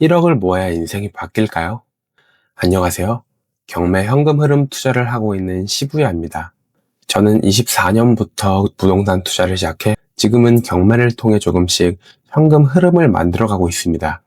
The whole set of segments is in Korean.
1억을 모아야 인생이 바뀔까요? 안녕하세요. 경매 현금 흐름 투자를 하고 있는 시부야입니다. 저는 24년부터 부동산 투자를 시작해 지금은 경매를 통해 조금씩 현금 흐름을 만들어가고 있습니다.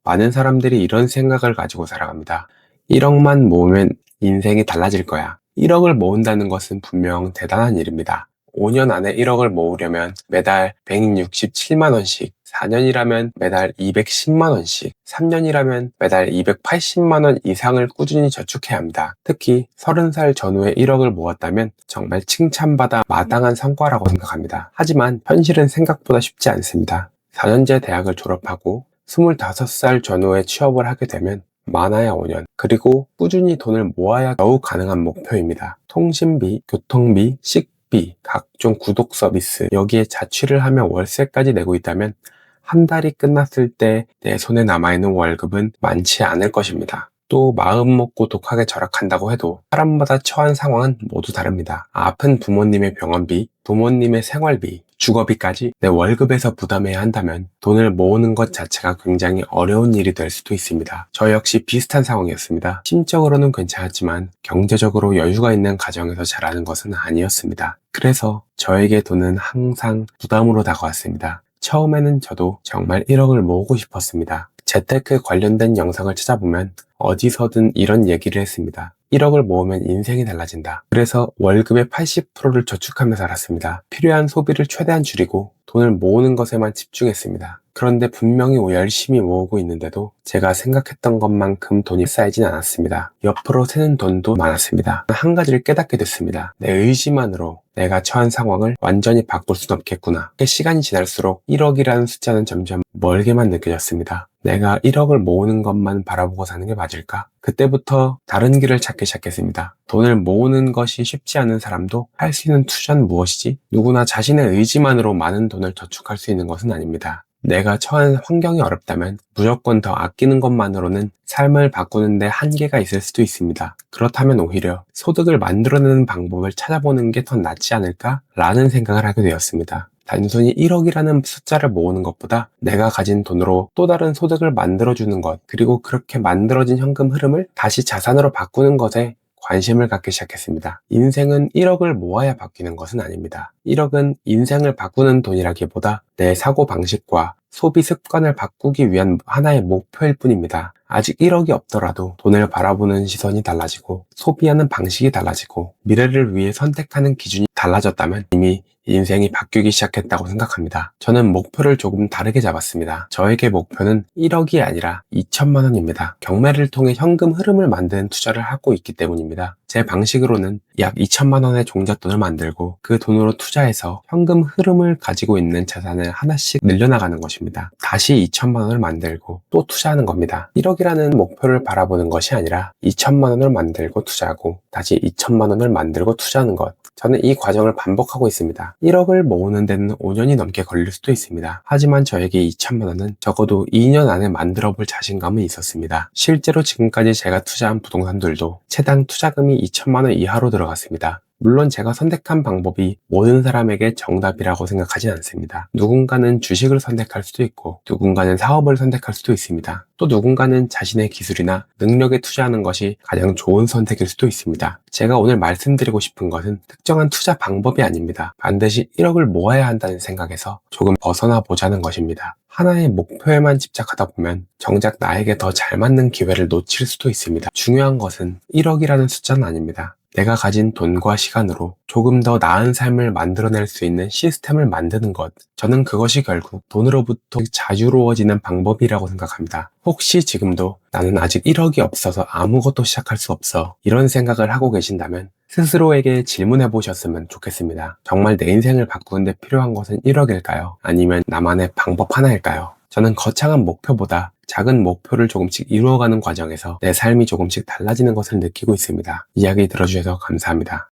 많은 사람들이 이런 생각을 가지고 살아갑니다. 1억만 모으면 인생이 달라질 거야. 1억을 모은다는 것은 분명 대단한 일입니다. 5년 안에 1억을 모으려면 매달 167만 원씩, 4년이라면 매달 210만 원씩, 3년이라면 매달 280만 원 이상을 꾸준히 저축해야 합니다. 특히 30살 전후에 1억을 모았다면 정말 칭찬받아 마땅한 성과라고 생각합니다. 하지만 현실은 생각보다 쉽지 않습니다. 4년제 대학을 졸업하고 25살 전후에 취업을 하게 되면 많아야 5년, 그리고 꾸준히 돈을 모아야 겨우 가능한 목표입니다. 통신비, 교통비, 식비, 각종 구독 서비스, 여기에 자취를 하며 월세까지 내고 있다면 한 달이 끝났을 때 내 손에 남아있는 월급은 많지 않을 것입니다. 또 마음 먹고 독하게 절약한다고 해도 사람마다 처한 상황은 모두 다릅니다. 아픈 부모님의 병원비, 부모님의 생활비, 주거비까지 내 월급에서 부담해야 한다면 돈을 모으는 것 자체가 굉장히 어려운 일이 될 수도 있습니다. 저 역시 비슷한 상황이었습니다. 심적으로는 괜찮았지만 경제적으로 여유가 있는 가정에서 자라는 것은 아니었습니다. 그래서 저에게 돈은 항상 부담으로 다가왔습니다. 처음에는 저도 정말 1억을 모으고 싶었습니다. 재테크 관련된 영상을 찾아보면 어디서든 이런 얘기를 했습니다. 1억을 모으면 인생이 달라진다. 그래서 월급의 80%를 저축하며 살았습니다. 필요한 소비를 최대한 줄이고 돈을 모으는 것에만 집중했습니다. 그런데 분명히 열심히 모으고 있는데도 제가 생각했던 것만큼 돈이 쌓이진 않았습니다. 옆으로 새는 돈도 많았습니다. 한 가지를 깨닫게 됐습니다. 내 의지만으로 내가 처한 상황을 완전히 바꿀 순 없겠구나. 시간이 지날수록 1억이라는 숫자는 점점 멀게만 느껴졌습니다. 내가 1억을 모으는 것만 바라보고 사는 게 맞을까? 그때부터 다른 길을 찾기 시작했습니다. 돈을 모으는 것이 쉽지 않은 사람도 할 수 있는 투자는 무엇이지? 누구나 자신의 의지만으로 많은 돈을 저축할 수 있는 것은 아닙니다. 내가 처한 환경이 어렵다면 무조건 더 아끼는 것만으로는 삶을 바꾸는데 한계가 있을 수도 있습니다. 그렇다면 오히려 소득을 만들어내는 방법을 찾아보는 게 더 낫지 않을까? 라는 생각을 하게 되었습니다. 단순히 1억이라는 숫자를 모으는 것보다 내가 가진 돈으로 또 다른 소득을 만들어주는 것, 그리고 그렇게 만들어진 현금 흐름을 다시 자산으로 바꾸는 것에 관심을 갖기 시작했습니다. 인생은 1억을 모아야 바뀌는 것은 아닙니다. 1억은 인생을 바꾸는 돈이라기보다 내 사고방식과 소비 습관을 바꾸기 위한 하나의 목표일 뿐입니다. 아직 1억이 없더라도 돈을 바라보는 시선이 달라지고 소비하는 방식이 달라지고 미래를 위해 선택하는 기준이 달라졌다면 이미 인생이 바뀌기 시작했다고 생각합니다. 저는 목표를 조금 다르게 잡았습니다. 저에게 목표는 1억이 아니라 2천만 원입니다. 경매를 통해 현금 흐름을 만드는 투자를 하고 있기 때문입니다. 제 방식으로는 약 2천만 원의 종잣돈을 만들고 그 돈으로 투자해서 현금 흐름을 가지고 있는 자산을 하나씩 늘려나가는 것입니다. 다시 2천만 원을 만들고 또 투자하는 겁니다. 1억이라는 목표를 바라보는 것이 아니라 2천만 원을 만들고 투자하고 다시 2천만 원을 만들고 투자하는 것. 저는 이 과정을 반복하고 있습니다. 1억을 모으는 데는 5년이 넘게 걸릴 수도 있습니다. 하지만 저에게 2천만 원은 적어도 2년 안에 만들어 볼 자신감은 있었습니다. 실제로 지금까지 제가 투자한 부동산들도 채당 투자금이 2천만 원 이하로 들어갔습니다. 물론 제가 선택한 방법이 모든 사람에게 정답이라고 생각하진 않습니다. 누군가는 주식을 선택할 수도 있고 누군가는 사업을 선택할 수도 있습니다. 또 누군가는 자신의 기술이나 능력에 투자하는 것이 가장 좋은 선택일 수도 있습니다. 제가 오늘 말씀드리고 싶은 것은 특정한 투자 방법이 아닙니다. 반드시 1억을 모아야 한다는 생각에서 조금 벗어나 보자는 것입니다. 하나의 목표에만 집착하다 보면 정작 나에게 더 잘 맞는 기회를 놓칠 수도 있습니다. 중요한 것은 1억이라는 숫자는 아닙니다. 내가 가진 돈과 시간으로 조금 더 나은 삶을 만들어낼 수 있는 시스템을 만드는 것. 저는 그것이 결국 돈으로부터 자유로워지는 방법이라고 생각합니다. 혹시 지금도 나는 아직 1억이 없어서 아무것도 시작할 수 없어, 이런 생각을 하고 계신다면 스스로에게 질문해 보셨으면 좋겠습니다. 정말 내 인생을 바꾸는데 필요한 것은 1억일까요? 아니면 나만의 방법 하나일까요? 저는 거창한 목표보다 작은 목표를 조금씩 이루어가는 과정에서 내 삶이 조금씩 달라지는 것을 느끼고 있습니다. 이야기 들어주셔서 감사합니다.